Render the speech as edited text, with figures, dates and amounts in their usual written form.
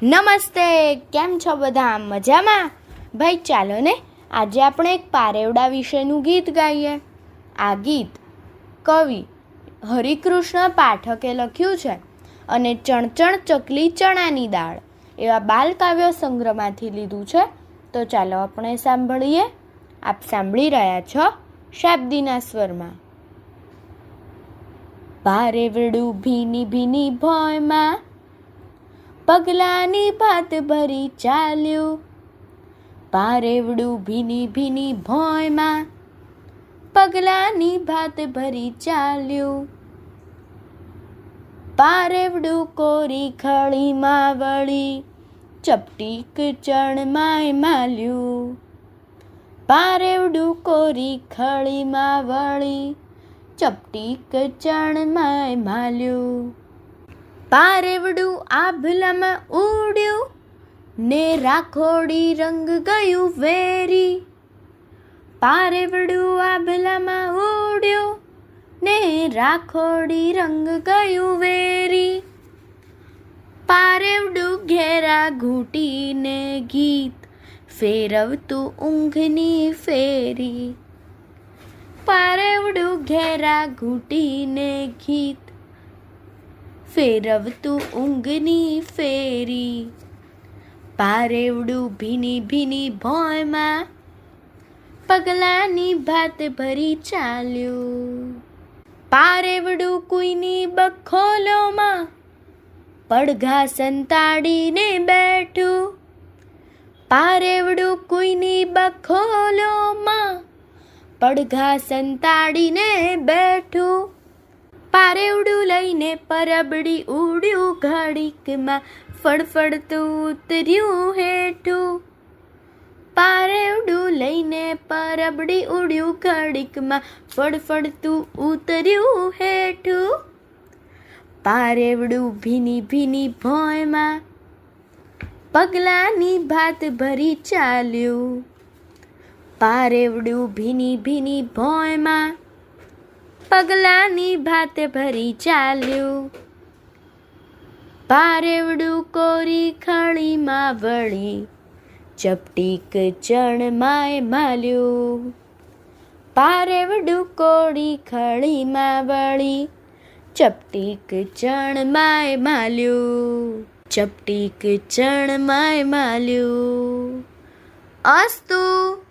નમસ્તે, કેમ છો બધા? મજામાં? ભાઈ ચાલો ને આજે આપણે એક પારેવડા વિશેનું ગીત ગાઈએ. આ ગીત કવિ હરિકૃષ્ણ પાઠકે લખ્યું છે અને ચણચણ ચકલી ચણાની દાળ એવા બાલકાવ્ય સંગ્રહમાંથી લીધું છે. તો ચાલો આપણે સાંભળીએ. આપ સાંભળી રહ્યા છો શાબ્દીના સ્વરમાં. પારેવડું ભીની ભીની ભોયમાં પગલાની ભાત ભરી ચાલ્યું. પારેવડું ભીની ભીની ભોયમાં પગલાની ભાત ભરી ચાલ્યું. પારેવડું કોરી ખળીમાં વળી ચપટીક ચણમાંય માલ્યું. પારેવડું કોરી ખળીમાં વળી ચપટીક ચણમાંય માલ્યું. પારેવડું આભલામાં ઉડ્યું ને રાખોડી રંગ ગયું વેરી. પારેવડું આભલામાં ઉડ્યું ને રાખોડી રંગ ગયું વેરી. પારેવડું ઘેરા ઘૂંટીને ગીત ફેરવતું ઊંઘની ફેરી. પારેવડું ઘેરા ઘૂંટીને ગીત ફેરવતું ઊંઘની ફેરી. પારેવડું ભીની ભીની ભોયમાં પગલાની ભાત ભરી ચાલ્યું. પારેવડું કુઈની બખોલોમાં પડઘા સંતાડીને બેઠું. પારેવડું કુઈની બખોલોમાં પડઘા સંતાડીને બેઠું. પારેવડું લઈને પરબડી ઉડ્યું ઘડીકમાં ફડફડતું ઉતર્યું હેઠું. પારેવડું લઈને પરબડી ઉડ્યું ઘડીકમાં ફડફડતું ઉતર્યું હેઠું. પારેવડું ભીની ભીની ભોયમાં પગલાની ભાત ભરી ચાલ્યું. પારેવડું ભીની ભીની ભોયમાં પગલાની ભાત ભરી ચાલ્યું. પારેવડું કોરી ખળીમાં વળી ચપટીક ચણમાંય માલ્યું. પારેવડું કોરી ખળીમાં વળી ચપટીક ચણમાંય માલ્યું. ચપટીક ચણમાંય માલ્યું. અસ્તુ.